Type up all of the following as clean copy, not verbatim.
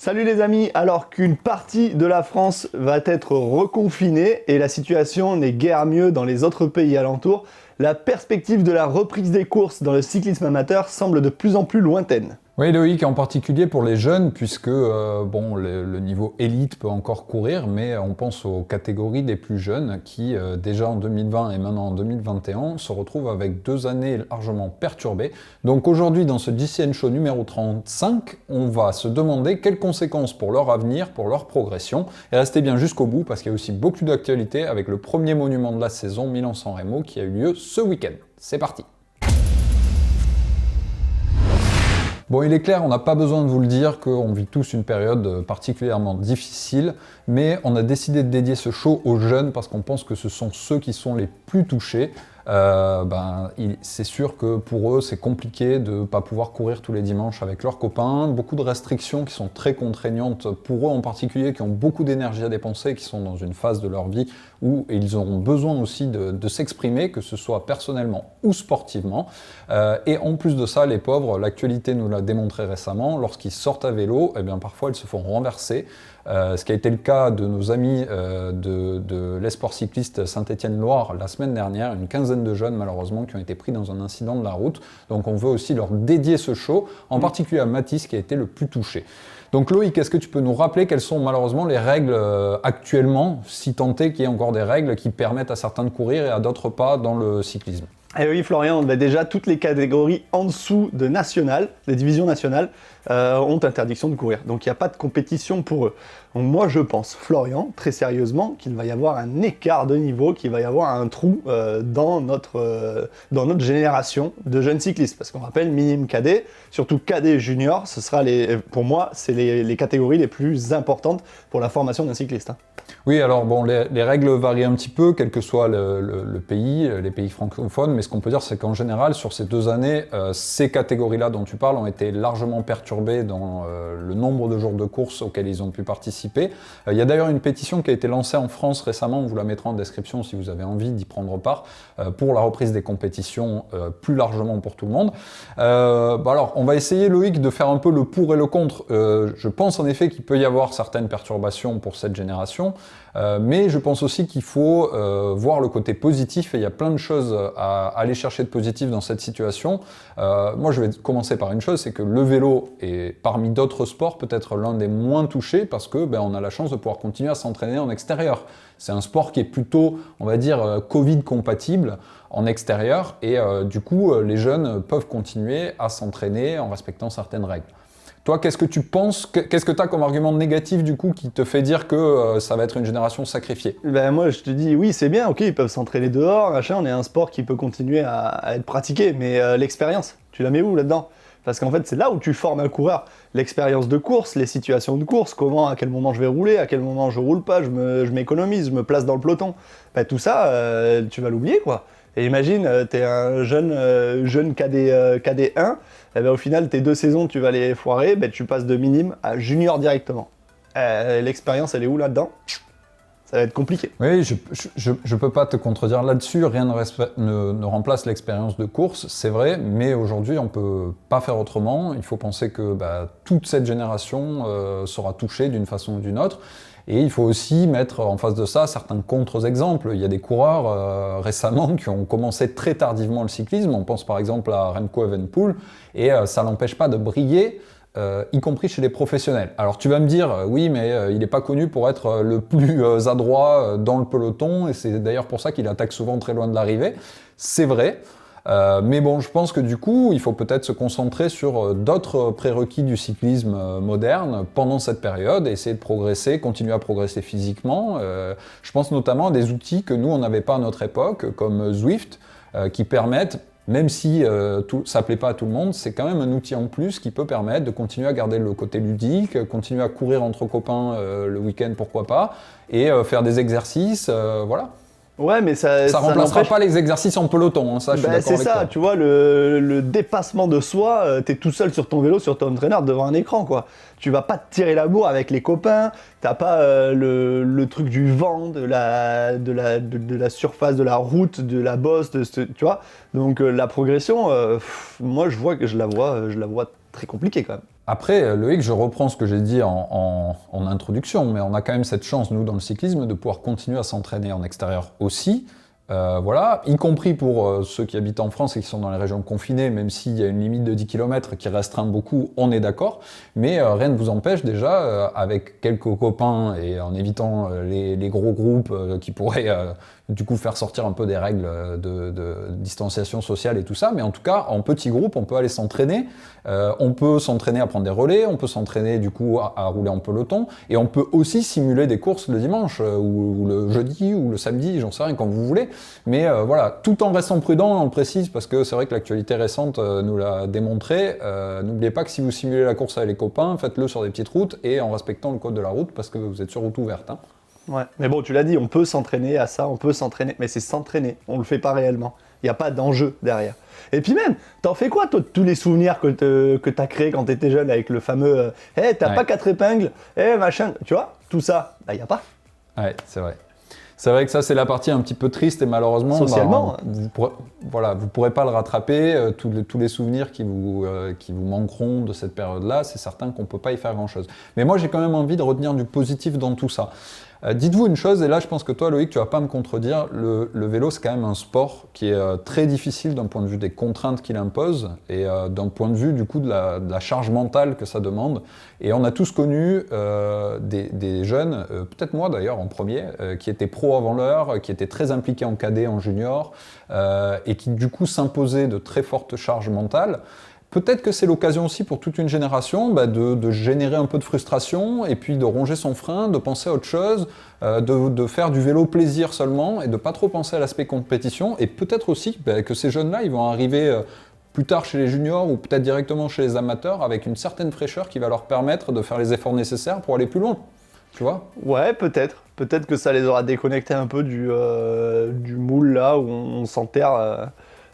Salut les amis, alors qu'une partie de la France va être reconfinée et la situation n'est guère mieux dans les autres pays alentours, la perspective de la reprise des courses dans le cyclisme amateur semble de plus en plus lointaine. Oui, Loïc, en particulier pour les jeunes, puisque le niveau élite peut encore courir, mais on pense aux catégories des plus jeunes qui, déjà en 2020 et maintenant en 2021, se retrouvent avec 2 années largement perturbées. Donc aujourd'hui, dans ce GCN Show numéro 35, on va se demander quelles conséquences pour leur avenir, pour leur progression. Et restez bien jusqu'au bout, parce qu'il y a aussi beaucoup d'actualités avec le premier monument de la saison, Milan-San Remo, qui a eu lieu ce week-end. C'est parti! Bon, il est clair, on n'a pas besoin de vous le dire qu'on vit tous une période particulièrement difficile, mais on a décidé de dédier ce show aux jeunes parce qu'on pense que ce sont ceux qui sont les plus touchés. C'est sûr que pour eux, c'est compliqué de ne pas pouvoir courir tous les dimanches avec leurs copains. Beaucoup de restrictions qui sont très contraignantes pour eux en particulier, qui ont beaucoup d'énergie à dépenser, qui sont dans une phase de leur vie où ils auront besoin aussi de s'exprimer, que ce soit personnellement ou sportivement. Et en plus de ça, les pauvres, l'actualité nous l'a démontré récemment, lorsqu'ils sortent à vélo, eh bien, parfois ils se font renverser. Ce qui a été le cas de nos amis de l'Esport cycliste Saint-Étienne-Loire la semaine dernière, une quinzaine de jeunes malheureusement qui ont été pris dans un incident de la route. Donc on veut aussi leur dédier ce show, en particulier à Mathis qui a été le plus touché. Donc Loïc, est-ce que tu peux nous rappeler quelles sont malheureusement les règles actuellement, si tant est qu'il y ait encore des règles qui permettent à certains de courir et à d'autres pas dans le cyclisme? Et oui Florian, déjà toutes les catégories en dessous de nationales, les divisions nationales, ont interdiction de courir. Donc il n'y a pas de compétition pour eux. Donc moi je pense, Florian, très sérieusement, qu'il va y avoir un écart de niveau, qu'il va y avoir un trou dans notre génération de jeunes cyclistes. Parce qu'on rappelle, minime cadet, surtout cadet junior, ce sera pour moi, c'est les catégories les plus importantes pour la formation d'un cycliste. Hein. Oui, alors bon, les règles varient un petit peu, quel que soit le pays, les pays francophones, mais ce qu'on peut dire, c'est qu'en général, sur ces 2 années, ces catégories-là dont tu parles ont été largement perturbées dans le nombre de jours de course auxquels ils ont pu participer. Il y a d'ailleurs une pétition qui a été lancée en France récemment, on vous la mettra en description si vous avez envie d'y prendre part, pour la reprise des compétitions plus largement pour tout le monde. Alors, on va essayer, Loïc, de faire un peu le pour et le contre. Je pense en effet qu'il peut y avoir certaines perturbations pour cette génération, mais je pense aussi qu'il faut voir le côté positif et il y a plein de choses à aller chercher de positif dans cette situation. Moi je vais commencer par une chose, c'est que le vélo est parmi d'autres sports peut-être l'un des moins touchés parce que on a la chance de pouvoir continuer à s'entraîner en extérieur. C'est un sport qui est plutôt, on va dire, Covid compatible en extérieur et du coup les jeunes peuvent continuer à s'entraîner en respectant certaines règles. Toi, qu'est-ce que tu penses, qu'est-ce que tu as comme argument négatif du coup qui te fait dire que ça va être une génération sacrifiée? Moi je te dis oui c'est bien, ok ils peuvent s'entraîner dehors, machin, on est un sport qui peut continuer à être pratiqué, mais l'expérience, tu la mets où là-dedans? Parce qu'en fait c'est là où tu formes un coureur, l'expérience de course, les situations de course, comment, à quel moment je vais rouler, à quel moment je roule pas, je m'économise, je me place dans le peloton. Tout ça, tu vas l'oublier quoi. Et imagine, t'es un jeune cadet 1, au final, tes 2 saisons, tu vas les foirer, tu passes de minime à junior directement. L'expérience, elle est où là-dedans? Ça va être compliqué. Oui, je peux pas te contredire là-dessus, rien ne remplace l'expérience de course, c'est vrai, mais aujourd'hui, on peut pas faire autrement. Il faut penser que toute cette génération sera touchée d'une façon ou d'une autre. Et il faut aussi mettre en face de ça certains contre-exemples. Il y a des coureurs récemment qui ont commencé très tardivement le cyclisme. On pense par exemple à Remco Evenepoel, et ça n'empêche pas de briller, y compris chez les professionnels. Alors tu vas me dire, oui, mais il n'est pas connu pour être le plus adroit dans le peloton, et c'est d'ailleurs pour ça qu'il attaque souvent très loin de l'arrivée. C'est vrai. Mais bon, je pense que du coup, il faut peut-être se concentrer sur d'autres prérequis du cyclisme moderne pendant cette période, et essayer de progresser, continuer à progresser physiquement. Je pense notamment à des outils que nous, on n'avait pas à notre époque, comme Zwift, qui permettent, même si ça ne plaît pas à tout le monde, c'est quand même un outil en plus qui peut permettre de continuer à garder le côté ludique, continuer à courir entre copains le week-end, pourquoi pas, et faire des exercices, voilà. Ouais, mais ça remplacera pas les exercices en peloton, hein, ça je suis d'accord avec toi. C'est ça, tu vois, le dépassement de soi, t'es tout seul sur ton vélo, sur ton traîneur, devant un écran, quoi. Tu vas pas te tirer la bourre avec les copains, t'as pas le truc du vent, de la surface, de la route, de la bosse, tu vois. Donc la progression, moi je la vois très compliquée quand même. Après, Loïc, je reprends ce que j'ai dit en introduction, mais on a quand même cette chance, nous, dans le cyclisme, de pouvoir continuer à s'entraîner en extérieur aussi. Voilà, y compris pour ceux qui habitent en France et qui sont dans les régions confinées, même s'il y a une limite de 10 km qui restreint beaucoup, on est d'accord. Mais rien ne vous empêche déjà, avec quelques copains et en évitant les gros groupes qui pourraient du coup faire sortir un peu des règles de distanciation sociale et tout ça, mais en tout cas, en petits groupes, on peut aller s'entraîner. On peut s'entraîner à prendre des relais, on peut s'entraîner du coup à rouler en peloton, et on peut aussi simuler des courses le dimanche, ou le jeudi, ou le samedi, j'en sais rien, quand vous voulez. Mais voilà, tout en restant prudent, on le précise, parce que c'est vrai que l'actualité récente nous l'a démontré. N'oubliez pas que si vous simulez la course avec les copains, faites-le sur des petites routes, et en respectant le code de la route, parce que vous êtes sur route ouverte. Hein. Ouais, mais bon, tu l'as dit, on peut s'entraîner à ça, on peut s'entraîner, mais c'est s'entraîner, on le fait pas réellement. Il n'y a pas d'enjeu derrière. Et puis même, t'en fais quoi, toi, de tous les souvenirs que t'as créés quand t'étais jeune avec le fameux « Hey, t'as pas 4 épingles, hey, machin », tu vois, tout ça, bah, il n'y a pas. Ouais, c'est vrai. C'est vrai que ça, c'est la partie un petit peu triste et malheureusement, socialement, vous pourrez pas le rattraper. Tous les souvenirs qui vous manqueront de cette période-là, c'est certain qu'on peut pas y faire grand-chose. Mais moi, j'ai quand même envie de retenir du positif dans tout ça. Dites-vous une chose, et là je pense que toi Loïc tu vas pas me contredire, le vélo c'est quand même un sport qui est très difficile d'un point de vue des contraintes qu'il impose et d'un point de vue du coup de la charge mentale que ça demande. Et on a tous connu des jeunes, peut-être moi d'ailleurs en premier, qui étaient pros avant l'heure, qui étaient très impliqués en cadet, en junior, et qui du coup s'imposaient de très fortes charges mentales. Peut-être que c'est l'occasion aussi pour toute une génération de générer un peu de frustration et puis de ronger son frein, de penser à autre chose, de faire du vélo plaisir seulement et de pas trop penser à l'aspect compétition. Et peut-être aussi que ces jeunes-là, ils vont arriver plus tard chez les juniors ou peut-être directement chez les amateurs avec une certaine fraîcheur qui va leur permettre de faire les efforts nécessaires pour aller plus loin. Tu vois ? Ouais, peut-être. Peut-être que ça les aura déconnectés un peu du moule là où on s'enterre.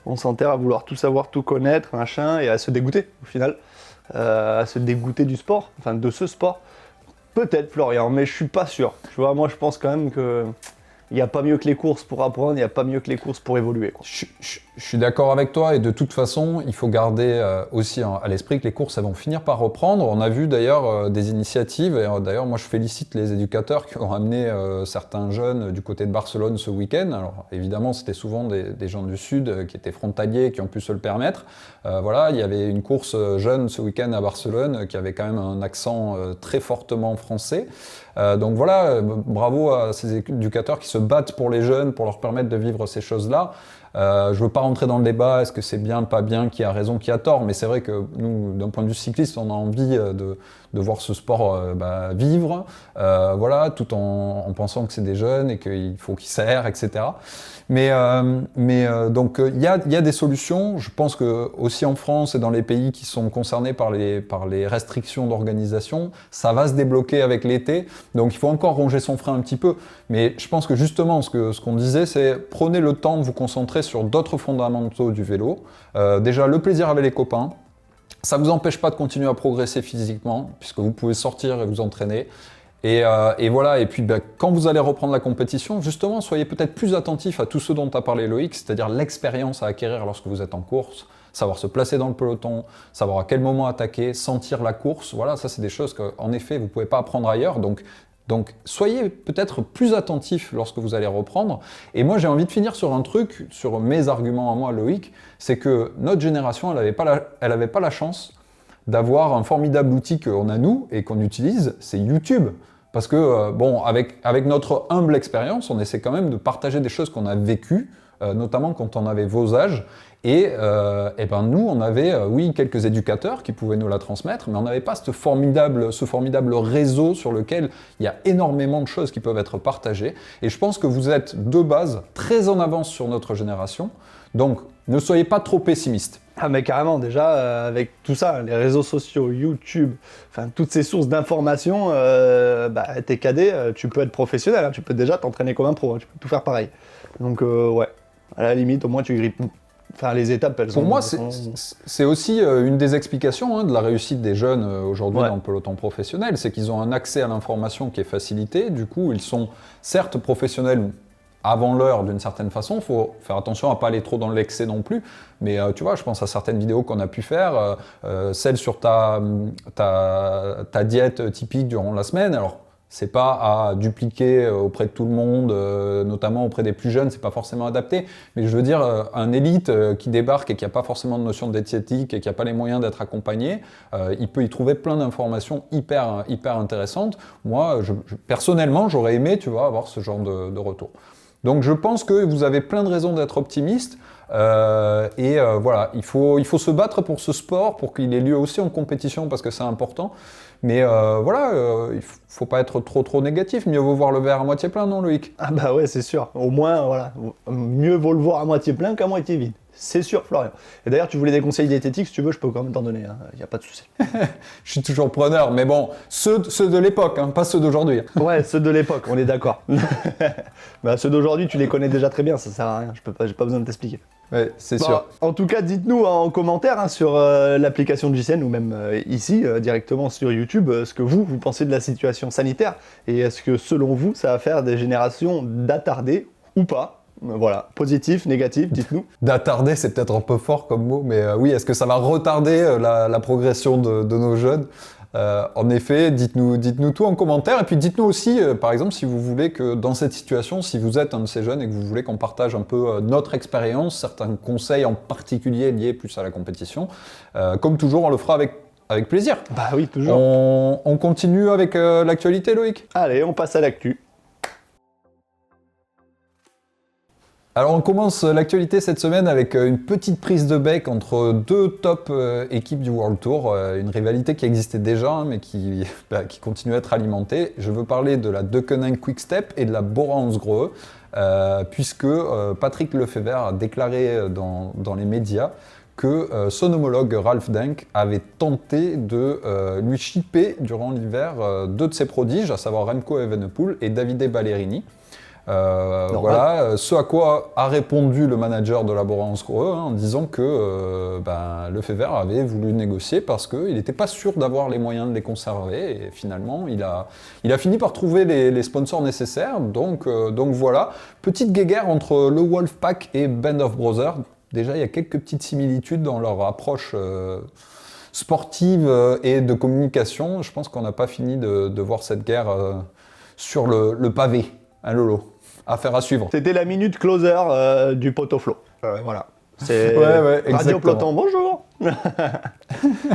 On s'enterre à vouloir tout savoir, tout connaître, machin, et à se dégoûter, au final. À se dégoûter du sport, enfin de ce sport. Peut-être, Florian, mais je suis pas sûr. Tu vois, moi, je pense quand même que il n'y a pas mieux que les courses pour apprendre, il n'y a pas mieux que les courses pour évoluer, quoi. Je suis d'accord avec toi et de toute façon, il faut garder aussi à l'esprit que les courses elles vont finir par reprendre. On a vu d'ailleurs des initiatives et d'ailleurs moi je félicite les éducateurs qui ont amené certains jeunes du côté de Barcelone ce week-end. Alors évidemment c'était souvent des gens du sud qui étaient frontaliers qui ont pu se le permettre. Voilà, il y avait une course jeune ce week-end à Barcelone qui avait quand même un accent très fortement français. Donc voilà, bravo à ces éducateurs qui se battent pour les jeunes, pour leur permettre de vivre ces choses-là. Je veux pas rentrer dans le débat, est-ce que c'est bien, pas bien, qui a raison, qui a tort, mais c'est vrai que nous, d'un point de vue cycliste, on a envie de voir ce sport vivre, voilà, tout en pensant que c'est des jeunes et qu'il faut qu'ils s'aèrent, etc. Donc il y a des solutions. Je pense que aussi en France et dans les pays qui sont concernés par les restrictions d'organisation, ça va se débloquer avec l'été. Donc il faut encore ronger son frein un petit peu. Mais je pense que justement ce qu'on disait, c'est prenez le temps de vous concentrer sur d'autres fondamentaux du vélo. Déjà le plaisir avec les copains. Ça ne vous empêche pas de continuer à progresser physiquement, puisque vous pouvez sortir et vous entraîner. Et voilà, et puis quand vous allez reprendre la compétition, justement, soyez peut-être plus attentif à tout ce dont a parlé Loïc, c'est-à-dire l'expérience à acquérir lorsque vous êtes en course, savoir se placer dans le peloton, savoir à quel moment attaquer, sentir la course. Voilà, ça c'est des choses qu'en effet, vous ne pouvez pas apprendre ailleurs. Donc soyez peut-être plus attentif lorsque vous allez reprendre. Et moi, j'ai envie de finir sur un truc, sur mes arguments à moi, Loïc, c'est que notre génération, elle n'avait pas la chance d'avoir un formidable outil qu'on a nous et qu'on utilise, c'est YouTube. Parce que, avec notre humble expérience, on essaie quand même de partager des choses qu'on a vécues, notamment quand on avait vos âges. Et nous, on avait, quelques éducateurs qui pouvaient nous la transmettre, mais on n'avait pas ce formidable réseau sur lequel il y a énormément de choses qui peuvent être partagées. Et je pense que vous êtes de base très en avance sur notre génération. Donc, ne soyez pas trop pessimiste. Ah mais carrément, déjà, avec tout ça, les réseaux sociaux, YouTube, enfin toutes ces sources d'informations, t'es cadet, tu peux être professionnel, hein, tu peux déjà t'entraîner comme un pro, hein, tu peux tout faire pareil. Donc ouais, à la limite, au moins tu grippes. Enfin, les étapes, elles sont... Pour moi, c'est aussi une des explications de la réussite des jeunes aujourd'hui dans le peloton professionnel, c'est qu'ils ont un accès à l'information qui est facilité, du coup ils sont certes professionnels avant l'heure d'une certaine façon. Il faut faire attention à ne pas aller trop dans l'excès non plus. Mais tu vois, je pense à certaines vidéos qu'on a pu faire, celle sur ta diète typique durant la semaine. Alors, c'est pas à dupliquer auprès de tout le monde, notamment auprès des plus jeunes, c'est pas forcément adapté. Mais je veux dire, un élite qui débarque et qui n'a pas forcément de notion de diététique et qui n'a pas les moyens d'être accompagné, il peut y trouver plein d'informations hyper intéressantes. Moi, personnellement, j'aurais aimé, tu vois, avoir ce genre de retour. Donc je pense que vous avez plein de raisons d'être optimiste. Voilà, il faut se battre pour ce sport, pour qu'il ait lieu aussi en compétition, parce que c'est important. Mais voilà, il faut pas être trop négatif. Mieux vaut voir le verre à moitié plein, non, Loïc? Ah bah ouais, c'est sûr. Au moins, voilà, mieux vaut le voir à moitié plein qu'à moitié vide. C'est sûr, Florian. Et d'ailleurs, tu voulais des conseils diététiques, si tu veux, je peux quand même t'en donner. Il n'y a pas de souci. Je suis toujours preneur, mais bon, ceux de l'époque, hein, pas ceux d'aujourd'hui. Ouais, ceux de l'époque, on est d'accord. Bah, ceux d'aujourd'hui, tu les connais déjà très bien, ça sert à rien. J'ai pas besoin de t'expliquer. Ouais, c'est sûr. En tout cas, dites-nous en commentaire sur l'application de JCN ou même ici, directement sur YouTube, ce que vous pensez de la situation sanitaire et est-ce que selon vous, ça va faire des générations d'attardés ou pas. Voilà, positif, négatif, dites-nous. D'attarder, c'est peut-être un peu fort comme mot, mais oui, est-ce que ça va retarder la progression de nos jeunes? En effet, dites-nous tout en commentaire et puis dites-nous aussi, par exemple, si vous voulez que dans cette situation, si vous êtes un de ces jeunes et que vous voulez qu'on partage un peu notre expérience, certains conseils en particulier liés plus à la compétition, comme toujours, on le fera avec plaisir. Bah oui, toujours. On continue avec l'actualité, Loïc? Allez, on passe à l'actu. Alors on commence l'actualité cette semaine avec une petite prise de bec entre deux top équipes du World Tour, une rivalité qui existait déjà hein, mais qui continue à être alimentée. Je veux parler de la Deceuninck Quick-Step et de la Bora-Hansgrohe, puisque Patrick Lefevere a déclaré dans les médias que son homologue Ralph Denk avait tenté de lui shipper durant l'hiver deux de ses prodiges, à savoir Remco Evenepoel et Davide Ballerini. Voilà, ce à quoi a répondu le manager de la Bora-Hansgrohe en disant que Lefevere avait voulu négocier parce qu'il n'était pas sûr d'avoir les moyens de les conserver et finalement il a fini par trouver les sponsors nécessaires donc voilà, petite guéguerre entre le Wolfpack et Band of Brothers. Déjà il y a quelques petites similitudes dans leur approche sportive et de communication. Je pense qu'on n'a pas fini de voir cette guerre sur le pavé, hein Lolo? Affaire à suivre. C'était la minute closer du Potoflo. Voilà. C'est Radio Peloton, bonjour. Ouais,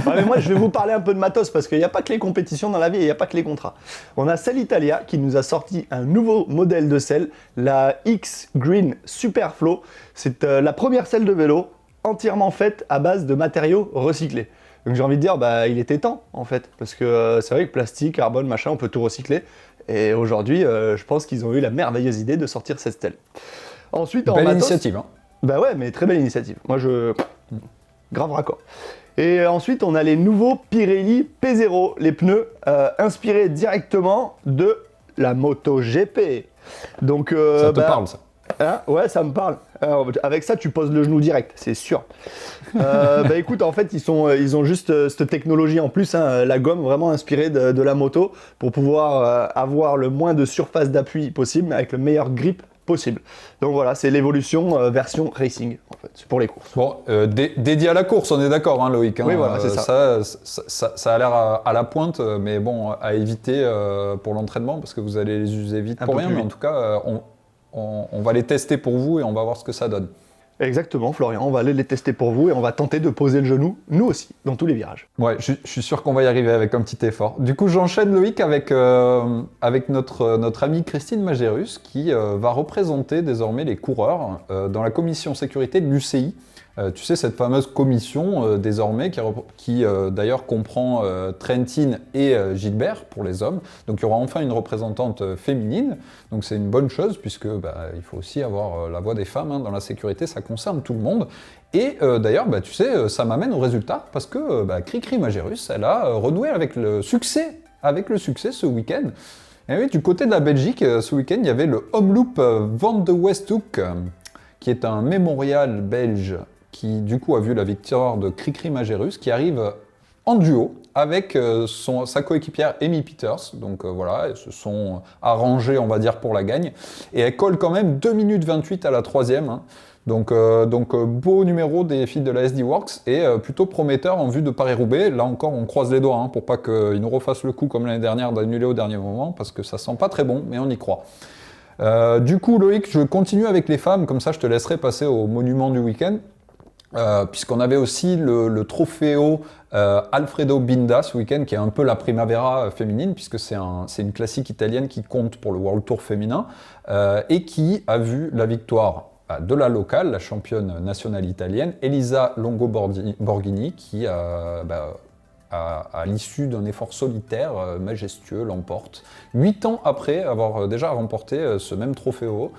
mais moi, je vais vous parler un peu de matos parce qu'il n'y a pas que les compétitions dans la vie et il n'y a pas que les contrats. On a Selle Italia qui nous a sorti un nouveau modèle de selle, la X Green Superflow. C'est la première selle de vélo entièrement faite à base de matériaux recyclés. Donc j'ai envie de dire, il était temps en fait, parce que c'est vrai que plastique, carbone, machin, on peut tout recycler. Et aujourd'hui, je pense qu'ils ont eu la merveilleuse idée de sortir cette stèle. Ensuite, en belle matos, initiative, hein. Bah ouais, mais très belle initiative. Moi, grave raccord. Et ensuite, on a les nouveaux Pirelli P0, les pneus inspirés directement de la MotoGP. Donc, ça te parle, ça? Hein, ouais, ça me parle. Alors, avec ça, tu poses le genou direct, c'est sûr. Écoute, en fait, ils ont juste cette technologie en plus, hein, la gomme vraiment inspirée de la moto pour pouvoir avoir le moins de surface d'appui possible, mais avec le meilleur grip possible. Donc voilà, c'est l'évolution version racing, en fait, c'est pour les courses. Bon, dédié à la course, on est d'accord, hein, Loïc. Hein, oui, voilà, c'est ça. Ça a l'air à la pointe, mais bon, à éviter pour l'entraînement, parce que vous allez les user vite pour rien, mais en tout cas, on va les tester pour vous et on va voir ce que ça donne. Exactement, Florian, on va aller les tester pour vous et on va tenter de poser le genou, nous aussi, dans tous les virages. Ouais, je suis sûr qu'on va y arriver avec un petit effort. Du coup, j'enchaîne Loïc avec notre amie Christine Magérus qui va représenter désormais les coureurs dans la commission sécurité de l'UCI. Tu sais, cette fameuse commission désormais qui d'ailleurs comprend Trentin et Gilbert pour les hommes. Donc il y aura enfin une représentante féminine. Donc c'est une bonne chose puisque il faut aussi avoir la voix des femmes hein, dans la sécurité, ça concerne tout le monde. Et d'ailleurs, tu sais, ça m'amène au résultat parce que Cricri Magérus, elle a renoué avec le succès ce week-end. Et oui, du côté de la Belgique, ce week-end, il y avait le Omloop Van de Westhoek, qui est un mémorial belge qui du coup a vu la victoire de Cricri Magérus qui arrive en duo avec sa coéquipière Amy Peters. Donc voilà, elles se sont arrangées, on va dire, pour la gagne. Et elle colle quand même 2 minutes 28 à la troisième. Hein. Donc beau numéro des filles de la SD Works et plutôt prometteur en vue de Paris-Roubaix. Là encore, on croise les doigts hein, pour pas qu'ils nous refassent le coup comme l'année dernière d'annuler au dernier moment, parce que ça sent pas très bon, mais on y croit. Du coup, Loïc, je continue avec les femmes, comme ça je te laisserai passer au monument du week-end. Puisqu'on avait aussi le Trofeo Alfredo Binda ce week-end, qui est un peu la Primavera féminine, puisque c'est une classique italienne qui compte pour le World Tour féminin, et qui a vu la victoire de la locale, la championne nationale italienne, Elisa Longo-Borghini, qui à l'issue d'un effort solitaire majestueux, l'emporte 8 ans après avoir déjà remporté ce même Trofeo.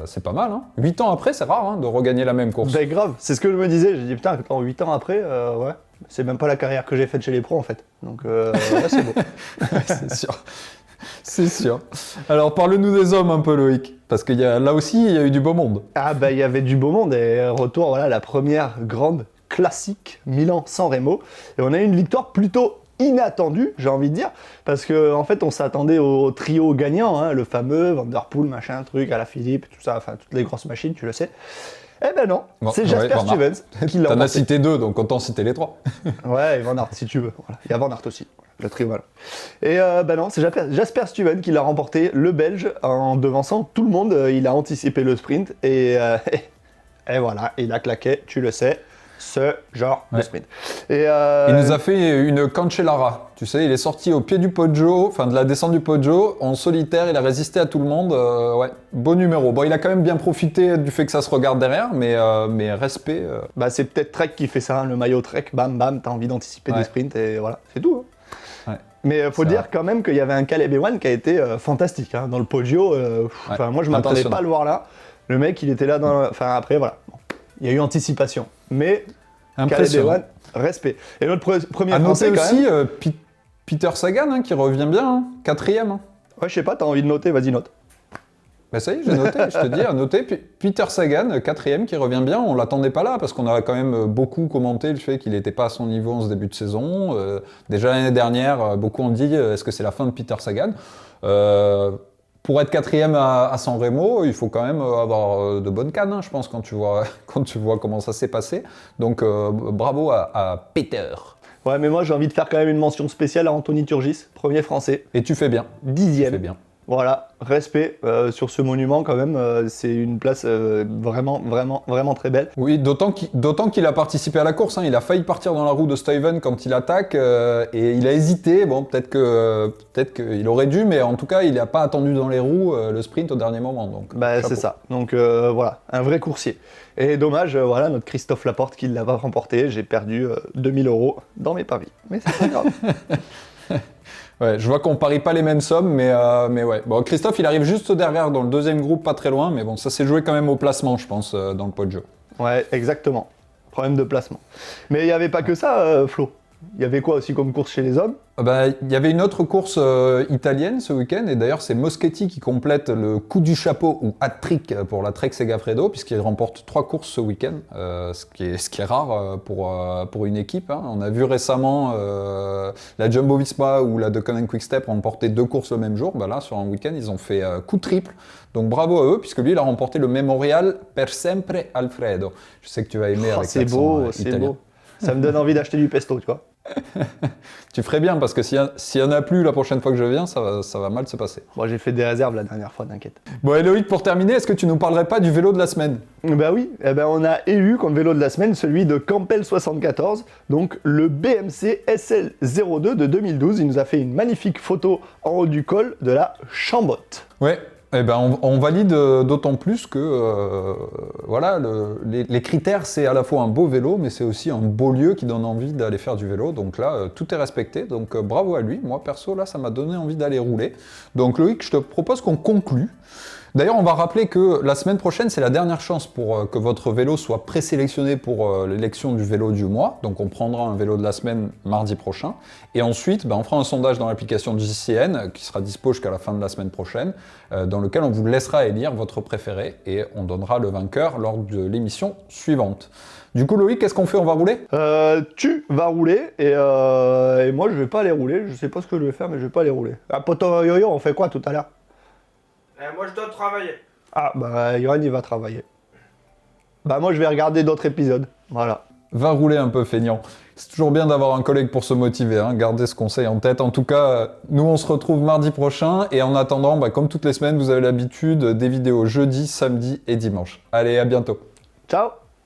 C'est pas mal, hein. 8 ans après, c'est rare hein, de regagner la même course. Ben grave, c'est ce que je me disais, j'ai dit putain, attends, 8 ans après, ouais, c'est même pas la carrière que j'ai faite chez les pros en fait. Donc ouais, c'est beau. C'est sûr. C'est sûr. Alors parle-nous des hommes un peu, Loïc, parce que là aussi il y a eu du beau monde. Ah bah il y avait du beau monde et retour, voilà, la première grande classique Milan-San Remo. Et on a eu une victoire plutôt inattendue, j'ai envie de dire, parce qu'en fait on s'attendait au trio gagnant, hein, le fameux Van Der Poel, machin, truc, Alaphilippe, tout ça, enfin toutes les grosses machines, tu le sais. Eh ben non, bon, c'est Jasper Stuyvens qui l'a emporté. T'en as cité 2, donc autant citer les 3. Ouais, et Van Aert si tu veux. Voilà. Il y a Van Aert aussi, le trio voilà. Et ben non, c'est Jasper Stuyvens qui l'a remporté, le Belge, en devançant tout le monde. Il a anticipé le sprint et voilà, il a claqué, tu le sais, ce genre de sprint. Et il nous a fait une Cancellara, tu sais, il est sorti au pied du Poggio, enfin de la descente du Poggio, en solitaire, il a résisté à tout le monde, ouais, beau numéro. Bon, il a quand même bien profité du fait que ça se regarde derrière, mais respect. Bah c'est peut-être Trek qui fait ça, hein, le maillot Trek, bam bam, t'as envie d'anticiper des sprints et voilà, c'est tout. Hein. Ouais. Mais faut dire quand même qu'il y avait un Caleb Ewan qui a été fantastique, hein, dans le Poggio, moi je m'attendais pas à le voir là, le mec il était là enfin après voilà, bon, il y a eu anticipation, mais Caleb Ewan, respect. Et notre premier français noter quand aussi, même. Peter Sagan hein, qui revient bien, hein, 4ème. Hein. Ouais, je sais pas, t'as envie de noter, vas-y note. Bah ça y est, j'ai noté, je te dis, à noter. Peter Sagan, 4ème, qui revient bien, on l'attendait pas là, parce qu'on a quand même beaucoup commenté le fait qu'il n'était pas à son niveau en ce début de saison. Déjà l'année dernière, beaucoup ont dit, est-ce que c'est la fin de Peter Sagan pour être 4ème à San Remo, il faut quand même avoir de bonnes cannes, hein, je pense, quand tu vois comment ça s'est passé. Donc bravo à Peter. Ouais, mais moi j'ai envie de faire quand même une mention spéciale à Anthony Turgis, premier français. Et tu fais bien. 10ème. Tu fais bien. Voilà, respect sur ce monument quand même, c'est une place vraiment très belle. Oui, d'autant qu'il a participé à la course, hein, il a failli partir dans la roue de Stuyven quand il attaque et il a hésité, bon peut-être qu'il aurait dû, mais en tout cas il n'a pas attendu dans les roues le sprint au dernier moment. Donc, bah c'est ça, donc voilà, un vrai coursier. Et dommage, voilà, notre Christophe Laporte qui l'a remporté, j'ai perdu 2000 € dans mes paris, mais c'est pas grave. Ouais, je vois qu'on parie pas les mêmes sommes, mais ouais. Bon, Christophe, il arrive juste derrière dans le deuxième groupe, pas très loin, mais bon, ça s'est joué quand même au placement, je pense, dans le Poggio. Ouais, exactement. Problème de placement. Mais il n'y avait pas que ça, Flo. Il y avait quoi aussi comme course chez les hommes ? Il y avait une autre course italienne ce week-end, et d'ailleurs c'est Moschetti qui complète le coup du chapeau ou hat-trick pour la Trek Segafredo, puisqu'il remporte 3 courses ce week-end, ce qui est rare pour une équipe. Hein. On a vu récemment la Jumbo-Visma ou la Deceuninck Quick-Step remporter 2 courses le même jour. Bah là, sur un week-end, ils ont fait coup triple. Donc bravo à eux, puisque lui, il a remporté le Memorial Per Sempre Alfredo. Je sais que tu vas aimer avec l'accent italien. C'est beau. Ça me donne envie d'acheter du pesto, tu vois. Tu ferais bien, parce que s'il y en a plus la prochaine fois que je viens, ça va mal se passer. Bon, j'ai fait des réserves la dernière fois, t'inquiète. Bon, Loïc, pour terminer, est-ce que tu nous parlerais pas du vélo de la semaine ? Bah oui, on a élu comme vélo de la semaine celui de Campbell 74, donc le BMC SL02 de 2012. Il nous a fait une magnifique photo en haut du col de la Chambotte. Ouais. On valide d'autant plus que voilà, les critères, c'est à la fois un beau vélo, mais c'est aussi un beau lieu qui donne envie d'aller faire du vélo. Donc là, tout est respecté. Donc bravo à lui. Moi, perso, là, ça m'a donné envie d'aller rouler. Donc Loïc, je te propose qu'on conclue. D'ailleurs, on va rappeler que la semaine prochaine, c'est la dernière chance pour que votre vélo soit présélectionné pour l'élection du vélo du mois. Donc on prendra un vélo de la semaine mardi prochain. Et ensuite, on fera un sondage dans l'application JCN qui sera dispo jusqu'à la fin de la semaine prochaine, dans lequel on vous laissera élire votre préféré et on donnera le vainqueur lors de l'émission suivante. Du coup, Loïc, qu'est-ce qu'on fait? On va rouler? Tu vas rouler et moi je vais pas aller rouler. Je sais pas ce que je vais faire, mais je vais pas aller rouler. Ah, poto yo-yo, on fait quoi tout à l'heure? Moi je dois travailler. Ah, bah Yoann il va travailler. Bah moi je vais regarder d'autres épisodes. Voilà. Va rouler un peu, feignant. C'est toujours bien d'avoir un collègue pour se motiver, hein. Gardez ce conseil en tête. En tout cas, nous on se retrouve mardi prochain et en attendant, comme toutes les semaines, vous avez l'habitude des vidéos jeudi, samedi et dimanche. Allez, à bientôt. Ciao.